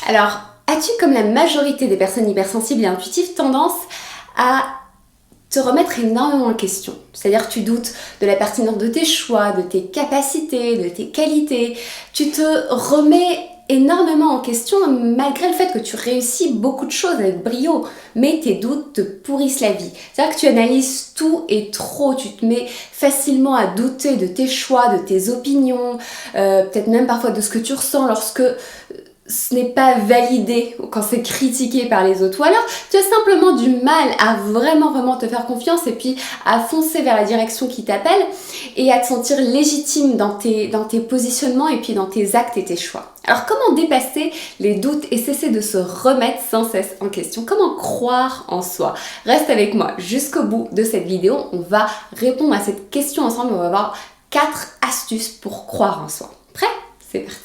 Alors, as-tu, comme la majorité des personnes hypersensibles et intuitives, tendance à te remettre énormément en question? C'est-à-dire que tu doutes de la pertinence de tes choix, de tes capacités, de tes qualités. Tu te remets énormément en question malgré le fait que tu réussis beaucoup de choses avec brio, mais tes doutes te pourrissent la vie. C'est-à-dire que tu analyses tout et trop, tu te mets facilement à douter de tes choix, de tes opinions, peut-être même parfois de ce que tu ressens lorsque ce n'est pas validé ou quand c'est critiqué par les autres. Ou alors tu as simplement du mal à vraiment te faire confiance et puis à foncer vers la direction qui t'appelle et à te sentir légitime dans tes positionnements et puis dans tes actes et tes choix. Alors comment dépasser les doutes et cesser de se remettre sans cesse en question? Comment croire en soi? Reste avec moi jusqu'au bout de cette vidéo. On va répondre à cette question ensemble. On va voir 4 astuces pour croire en soi. Prêt? C'est parti.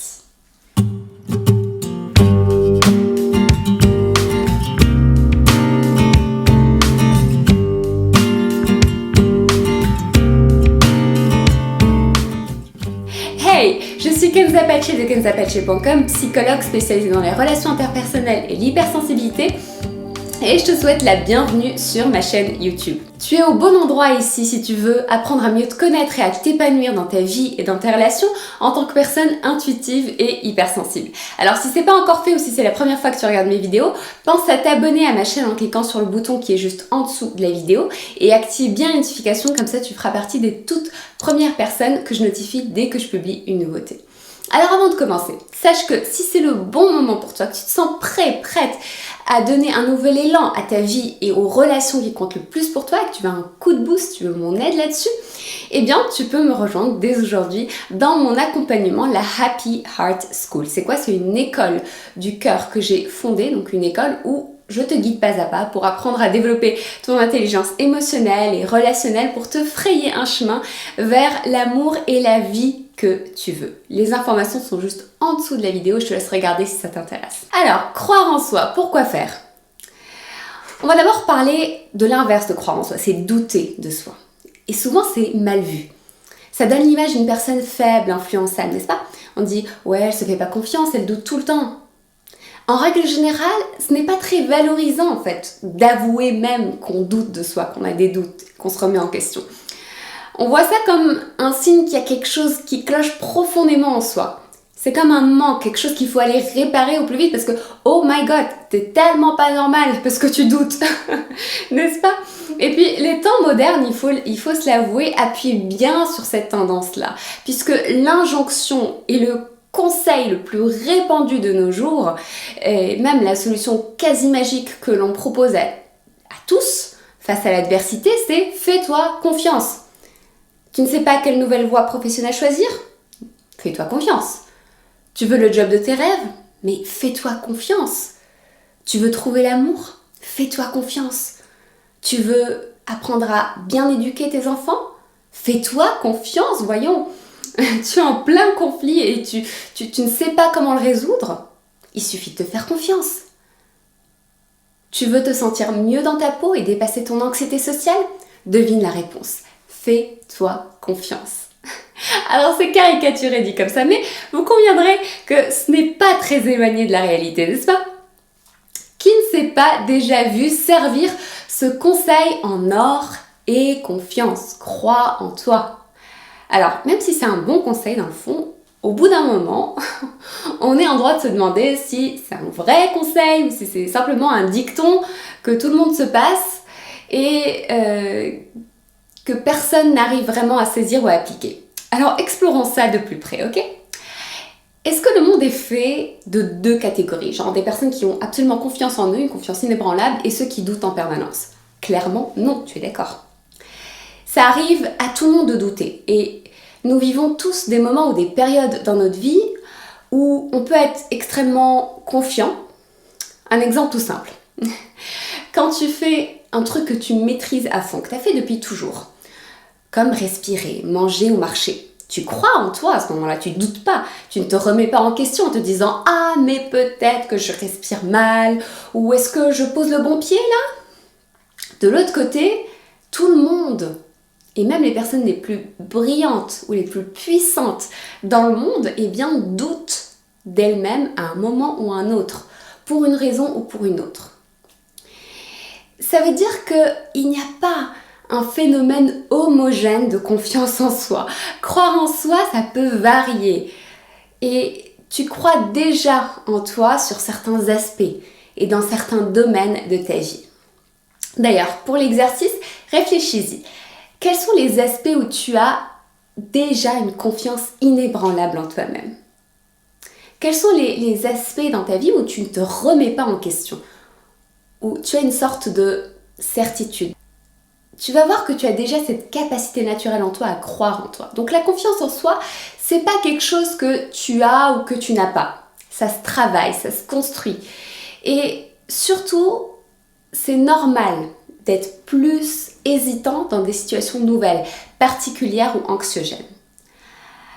Je suis Kenza Pache de kenzapache.com, psychologue spécialisée dans les relations interpersonnelles et l'hypersensibilité, et je te souhaite la bienvenue sur ma chaîne YouTube. Tu es au bon endroit ici si tu veux apprendre à mieux te connaître et à t'épanouir dans ta vie et dans tes relations en tant que personne intuitive et hypersensible. Alors si c'est pas encore fait ou si c'est la première fois que tu regardes mes vidéos, pense à t'abonner à ma chaîne en cliquant sur le bouton qui est juste en dessous de la vidéo et active bien les notifications, comme ça tu feras partie des toutes premières personnes que je notifie dès que je publie une nouveauté. Alors avant de commencer, sache que si c'est le bon moment pour toi, que tu te sens prête à donner un nouvel élan à ta vie et aux relations qui comptent le plus pour toi et que tu veux un coup de boost, tu veux mon aide là-dessus, eh bien tu peux me rejoindre dès aujourd'hui dans mon accompagnement, la Happy Heart School. C'est quoi? C'est une école du cœur que j'ai fondée, donc une école où je te guide pas à pas pour apprendre à développer ton intelligence émotionnelle et relationnelle pour te frayer un chemin vers l'amour et la vie que tu veux. Les informations sont juste en dessous de la vidéo, je te laisse regarder si ça t'intéresse. Alors, croire en soi, pourquoi faire? On va d'abord parler de l'inverse de croire en soi, c'est douter de soi. Et souvent, c'est mal vu. Ça donne l'image d'une personne faible, influençable, n'est-ce pas? On dit, ouais, elle se fait pas confiance, elle doute tout le temps. En règle générale, ce n'est pas très valorisant en fait d'avouer même qu'on doute de soi, qu'on a des doutes, qu'on se remet en question. On voit ça comme un signe qu'il y a quelque chose qui cloche profondément en soi. C'est comme un manque, quelque chose qu'il faut aller réparer au plus vite parce que oh my god, t'es tellement pas normal parce que tu doutes, n'est-ce pas? Et puis les temps modernes, il faut se l'avouer, appuient bien sur cette tendance-là, puisque l'injonction et le conseil le plus répandu de nos jours, et même la solution quasi magique que l'on propose à tous face à l'adversité, c'est fais-toi confiance. Tu ne sais pas quelle nouvelle voie professionnelle choisir? Fais-toi confiance. Tu veux le job de tes rêves? Mais fais-toi confiance. Tu veux trouver l'amour? Fais-toi confiance. Tu veux apprendre à bien éduquer tes enfants? Fais-toi confiance, voyons. Tu es en plein conflit et tu ne sais pas comment le résoudre, il suffit de te faire confiance. Tu veux te sentir mieux dans ta peau et dépasser ton anxiété sociale? Devine la réponse. Fais-toi confiance. Alors c'est caricaturé dit comme ça, mais vous conviendrez que ce n'est pas très éloigné de la réalité, n'est-ce pas? Qui ne s'est pas déjà vu servir ce conseil en or? Aie confiance, crois en toi. Alors, même si c'est un bon conseil dans le fond, au bout d'un moment, on est en droit de se demander si c'est un vrai conseil ou si c'est simplement un dicton que tout le monde se passe et que personne n'arrive vraiment à saisir ou à appliquer. Alors, explorons ça de plus près, ok? Est-ce que le monde est fait de 2 catégories, genre des personnes qui ont absolument confiance en eux, une confiance inébranlable, et ceux qui doutent en permanence? Clairement, non, tu es d'accord. Ça arrive à tout le monde de douter et nous vivons tous des moments ou des périodes dans notre vie où on peut être extrêmement confiant. Un exemple tout simple. Quand tu fais un truc que tu maîtrises à fond, que tu as fait depuis toujours, comme respirer, manger ou marcher, tu crois en toi à ce moment-là, tu ne doutes pas, tu ne te remets pas en question en te disant « Ah, mais peut-être que je respire mal » ou « Est-ce que je pose le bon pied là ?» De l'autre côté, tout le monde, et même les personnes les plus brillantes ou les plus puissantes dans le monde, eh bien, doutent d'elles-mêmes à un moment ou à un autre. pour une raison ou pour une autre. Ça veut dire qu'il n'y a pas un phénomène homogène de confiance en soi. Croire en soi, ça peut varier. Et tu crois déjà en toi sur certains aspects et dans certains domaines de ta vie. D'ailleurs, pour l'exercice, réfléchis-y. Quels sont les aspects où tu as déjà une confiance inébranlable en toi-même? Quels sont les aspects dans ta vie où tu ne te remets pas en question? Où tu as une sorte de certitude? Tu vas voir que tu as déjà cette capacité naturelle en toi à croire en toi. Donc la confiance en soi, c'est pas quelque chose que tu as ou que tu n'as pas. Ça se travaille, ça se construit. Et surtout, c'est normal d'être plus hésitant dans des situations nouvelles, particulières ou anxiogènes.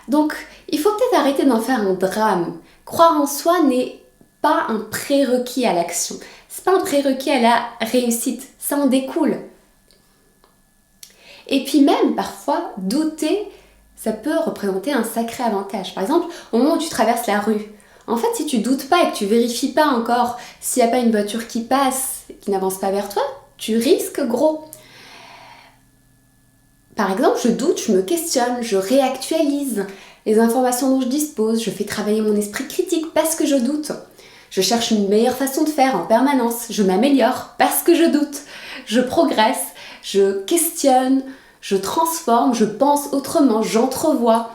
Donc, il faut peut-être arrêter d'en faire un drame. Croire en soi n'est pas un prérequis à l'action. C'est pas un prérequis à la réussite. Ça en découle. Et puis même, parfois, douter, ça peut représenter un sacré avantage. Par exemple, au moment où tu traverses la rue, en fait, si tu doutes pas et que tu vérifies pas encore s'il n'y a pas une voiture qui passe, qui n'avance pas vers toi, tu risques gros. Par exemple, je doute, je me questionne, je réactualise les informations dont je dispose, je fais travailler mon esprit critique parce que je doute. Je cherche une meilleure façon de faire en permanence, je m'améliore parce que je doute. Je progresse, je questionne, je transforme, je pense autrement, j'entrevois.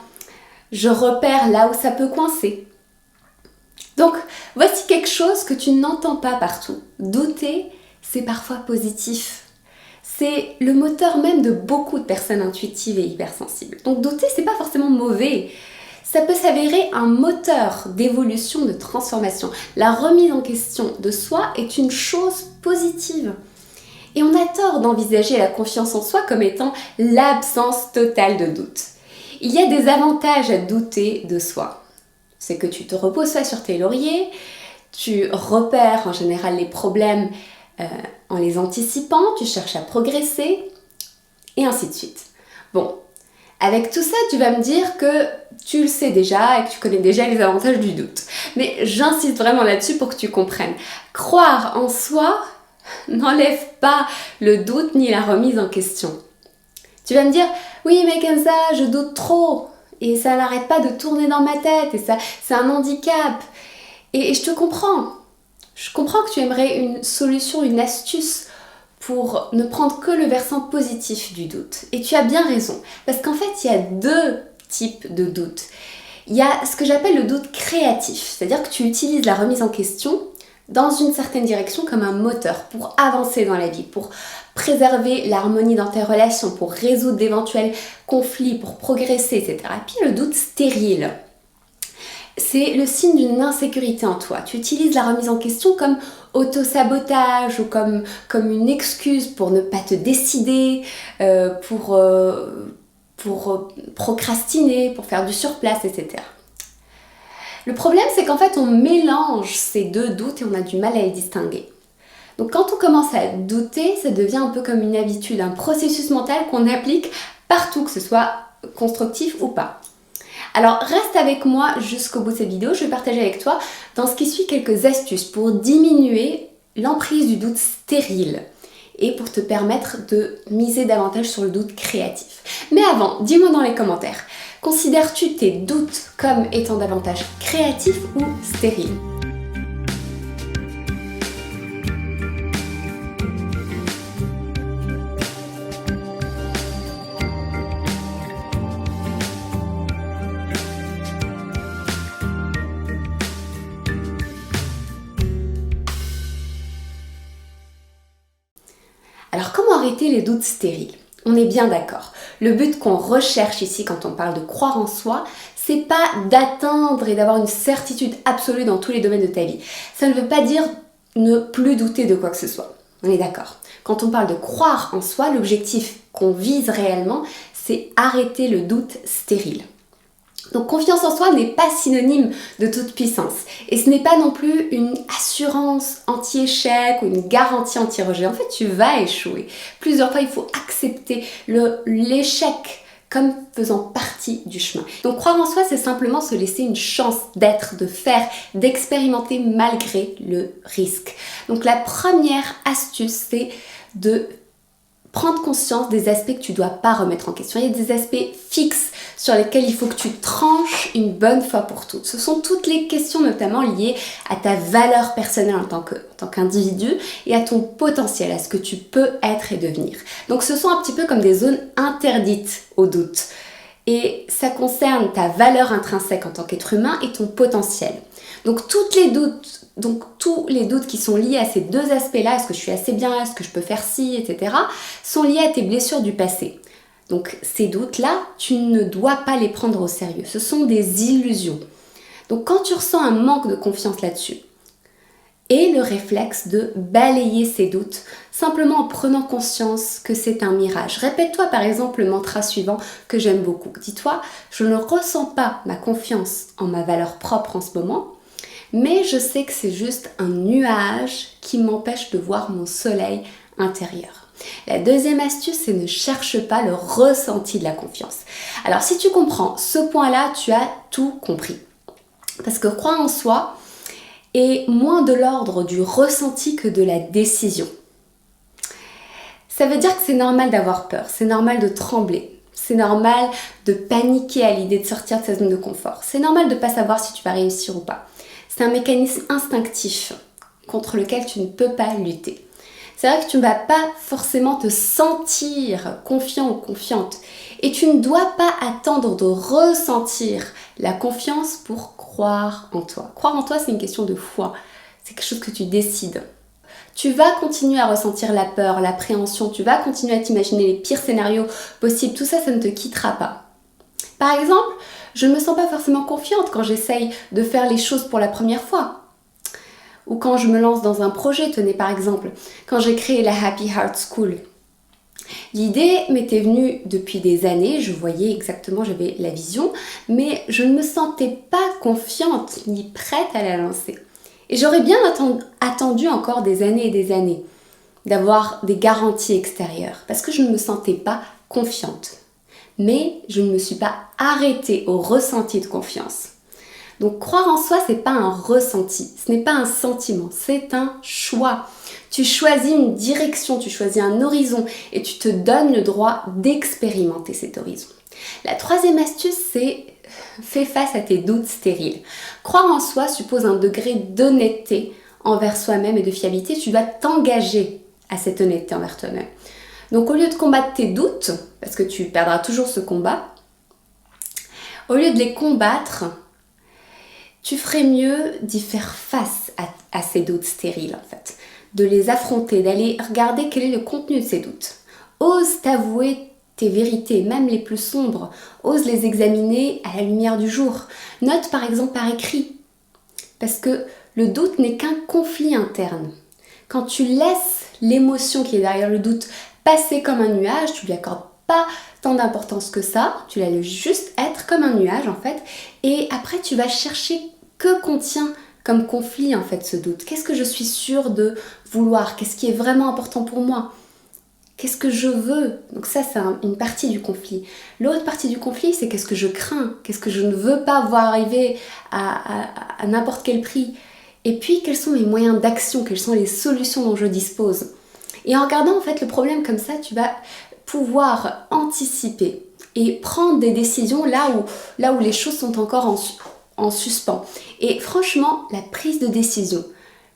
Je repère là où ça peut coincer. Donc, voici quelque chose que tu n'entends pas partout. Douter, c'est parfois positif. C'est le moteur même de beaucoup de personnes intuitives et hypersensibles. Donc douter, c'est pas forcément mauvais. Ça peut s'avérer un moteur d'évolution, de transformation. La remise en question de soi est une chose positive. Et on a tort d'envisager la confiance en soi comme étant l'absence totale de doute. Il y a des avantages à douter de soi. C'est que tu te reposes pas sur tes lauriers, tu repères en général les problèmes en les anticipant, tu cherches à progresser, et ainsi de suite. Bon, avec tout ça, tu vas me dire que tu le sais déjà et que tu connais déjà les avantages du doute. Mais j'insiste vraiment là-dessus pour que tu comprennes. Croire en soi n'enlève pas le doute ni la remise en question. Tu vas me dire, oui mais Kenza, je doute trop, et ça n'arrête pas de tourner dans ma tête, et ça, c'est un handicap. Et je te comprends. Je comprends que tu aimerais une solution, une astuce pour ne prendre que le versant positif du doute. Et tu as bien raison, parce qu'en fait, il y a deux types de doutes. Il y a ce que j'appelle le doute créatif, c'est-à-dire que tu utilises la remise en question dans une certaine direction comme un moteur pour avancer dans la vie, pour préserver l'harmonie dans tes relations, pour résoudre d'éventuels conflits, pour progresser, etc. Et puis le doute stérile. C'est le signe d'une insécurité en toi. Tu utilises la remise en question comme auto-sabotage ou comme une excuse pour ne pas te décider, pour procrastiner, pour faire du surplace, etc. Le problème, c'est qu'en fait, on mélange ces deux doutes et on a du mal à les distinguer. Donc quand on commence à douter, ça devient un peu comme une habitude, un processus mental qu'on applique partout, que ce soit constructif ou pas. Alors reste avec moi jusqu'au bout de cette vidéo, je vais partager avec toi dans ce qui suit quelques astuces pour diminuer l'emprise du doute stérile et pour te permettre de miser davantage sur le doute créatif. Mais avant, dis-moi dans les commentaires, considères-tu tes doutes comme étant davantage créatifs ou stériles ? Alors comment arrêter les doutes stériles ? On est bien d'accord. Le but qu'on recherche ici quand on parle de croire en soi, c'est pas d'atteindre et d'avoir une certitude absolue dans tous les domaines de ta vie. Ça ne veut pas dire ne plus douter de quoi que ce soit. On est d'accord. Quand on parle de croire en soi, l'objectif qu'on vise réellement, c'est arrêter le doute stérile. Donc confiance en soi n'est pas synonyme de toute puissance et ce n'est pas non plus une assurance anti-échec ou une garantie anti-rejet. En fait, tu vas échouer. Plusieurs fois, il faut accepter l'échec comme faisant partie du chemin. Donc croire en soi, c'est simplement se laisser une chance d'être, de faire, d'expérimenter malgré le risque. Donc la première astuce, c'est de prendre conscience des aspects que tu ne dois pas remettre en question. Il y a des aspects fixes sur lesquels il faut que tu tranches une bonne fois pour toutes. Ce sont toutes les questions notamment liées à ta valeur personnelle en tant qu'individu et à ton potentiel, à ce que tu peux être et devenir. Donc ce sont un petit peu comme des zones interdites au doute. Et ça concerne ta valeur intrinsèque en tant qu'être humain et ton potentiel. Donc tous les doutes qui sont liés à ces deux aspects-là, est-ce que je suis assez bien, est-ce que je peux faire ci, etc., sont liés à tes blessures du passé. Donc ces doutes-là, tu ne dois pas les prendre au sérieux. Ce sont des illusions. Donc quand tu ressens un manque de confiance là-dessus, aie le réflexe de balayer ces doutes, simplement en prenant conscience que c'est un mirage. Répète-toi par exemple le mantra suivant que j'aime beaucoup. Dis-toi, je ne ressens pas ma confiance en ma valeur propre en ce moment, mais je sais que c'est juste un nuage qui m'empêche de voir mon soleil intérieur. La deuxième astuce, c'est ne cherche pas le ressenti de la confiance. Alors si tu comprends ce point-là, tu as tout compris. Parce que croire en soi est moins de l'ordre du ressenti que de la décision. Ça veut dire que c'est normal d'avoir peur, c'est normal de trembler. C'est normal de paniquer à l'idée de sortir de sa zone de confort. C'est normal de ne pas savoir si tu vas réussir ou pas. C'est un mécanisme instinctif contre lequel tu ne peux pas lutter. C'est vrai que tu ne vas pas forcément te sentir confiant ou confiante. Et tu ne dois pas attendre de ressentir la confiance pour croire en toi. Croire en toi, c'est une question de foi. C'est quelque chose que tu décides. Tu vas continuer à ressentir la peur, l'appréhension. Tu vas continuer à t'imaginer les pires scénarios possibles. Tout ça, ça ne te quittera pas. Par exemple, je ne me sens pas forcément confiante quand j'essaye de faire les choses pour la première fois. Ou quand je me lance dans un projet, tenez par exemple, quand j'ai créé la Happy Heart School. L'idée m'était venue depuis des années, je voyais exactement, j'avais la vision, mais je ne me sentais pas confiante ni prête à la lancer. Et j'aurais bien attendu encore des années et des années d'avoir des garanties extérieures, parce que je ne me sentais pas confiante. Mais je ne me suis pas arrêtée au ressenti de confiance. Donc croire en soi, c'est pas un ressenti, ce n'est pas un sentiment, c'est un choix. Tu choisis une direction, tu choisis un horizon et tu te donnes le droit d'expérimenter cet horizon. La troisième astuce, c'est fais face à tes doutes stériles. Croire en soi suppose un degré d'honnêteté envers soi-même et de fiabilité. Tu dois t'engager à cette honnêteté envers toi-même. Donc au lieu de combattre tes doutes, parce que tu perdras toujours ce combat, au lieu de les combattre, tu ferais mieux d'y faire face à ces doutes stériles en fait. De les affronter, d'aller regarder quel est le contenu de ces doutes. Ose t'avouer tes vérités, même les plus sombres. Ose les examiner à la lumière du jour. Note par exemple par écrit. Parce que le doute n'est qu'un conflit interne. Quand tu laisses l'émotion qui est derrière le doute passer comme un nuage, tu lui accordes pas tant d'importance que ça, tu la laisses juste être comme un nuage en fait, et après tu vas chercher que contient comme conflit en fait ce doute. Qu'est-ce que je suis sûre de vouloir? Qu'est-ce qui est vraiment important pour moi? Qu'est-ce que je veux? Donc ça c'est une partie du conflit. L'autre partie du conflit, c'est qu'est-ce que je crains? Qu'est-ce que je ne veux pas voir arriver à n'importe quel prix? Et puis quels sont mes moyens d'action? Quelles sont les solutions dont je dispose? Et en regardant en fait le problème comme ça, tu vas pouvoir anticiper et prendre des décisions là où les choses sont encore en suspens. Et franchement, la prise de décision,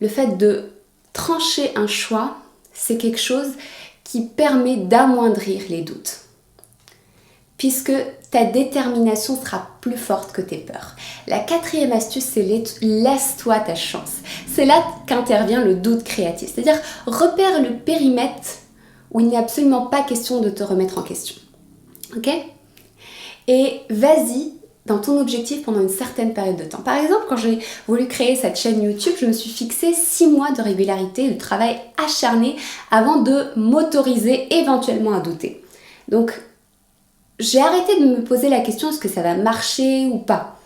le fait de trancher un choix, c'est quelque chose qui permet d'amoindrir les doutes. Puisque ta détermination sera plus forte que tes peurs. La quatrième astuce, c'est laisse-toi ta chance. C'est là qu'intervient le doute créatif. C'est-à-dire, repère le périmètre où il n'est absolument pas question de te remettre en question. Ok? Et vas-y dans ton objectif pendant une certaine période de temps. Par exemple, quand j'ai voulu créer cette chaîne YouTube, je me suis fixé 6 mois de régularité, de travail acharné avant de m'autoriser éventuellement à douter. Donc, j'ai arrêté de me poser la question est-ce que ça va marcher ou pas.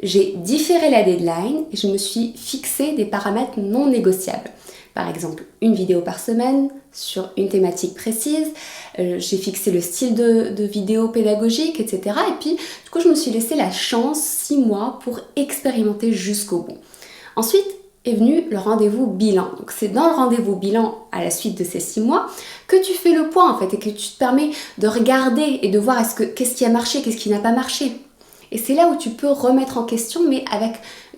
J'ai différé la deadline et je me suis fixé des paramètres non négociables. par exemple une vidéo par semaine sur une thématique précise. J'ai fixé le style de vidéo pédagogique, etc. Et puis du coup je me suis laissé la chance 6 mois pour expérimenter jusqu'au bout. Ensuite est venu le rendez-vous bilan. Donc c'est dans le rendez-vous bilan à la suite de ces 6 mois que tu fais le point en fait et que tu te permets de regarder et de voir qu'est-ce qui a marché, qu'est-ce qui n'a pas marché. Et c'est là où tu peux remettre en question mais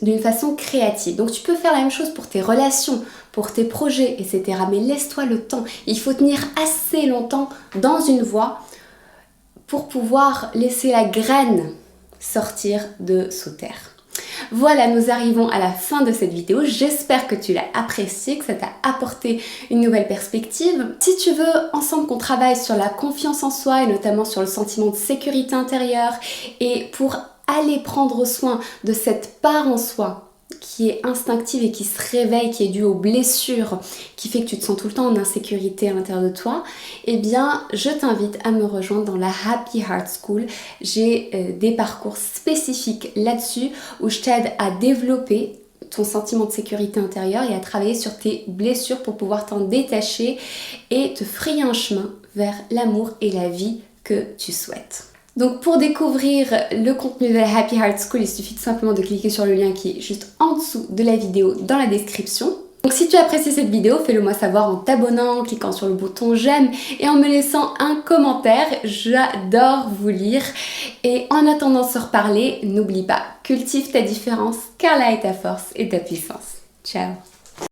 d'une façon créative. Donc tu peux faire la même chose pour tes relations, pour tes projets, etc. Mais laisse-toi le temps. Il faut tenir assez longtemps dans une voie pour pouvoir laisser la graine sortir de sous terre. Voilà, nous arrivons à la fin de cette vidéo. J'espère que tu l'as appréciée, que ça t'a apporté une nouvelle perspective. Si tu veux ensemble qu'on travaille sur la confiance en soi et notamment sur le sentiment de sécurité intérieure et pour aller prendre soin de cette part en soi qui est instinctive et qui se réveille, qui est due aux blessures, qui fait que tu te sens tout le temps en insécurité à l'intérieur de toi, eh bien, je t'invite à me rejoindre dans la Happy Heart School. J'ai des parcours spécifiques là-dessus où je t'aide à développer ton sentiment de sécurité intérieure et à travailler sur tes blessures pour pouvoir t'en détacher et te frayer un chemin vers l'amour et la vie que tu souhaites. Donc pour découvrir le contenu de la Happy Heart School, il suffit tout simplement de cliquer sur le lien qui est juste en dessous de la vidéo dans la description. Donc si tu as apprécié cette vidéo, fais-le moi savoir en t'abonnant, en cliquant sur le bouton j'aime et en me laissant un commentaire. J'adore vous lire. Et en attendant de se reparler, n'oublie pas, cultive ta différence car là est ta force et ta puissance. Ciao!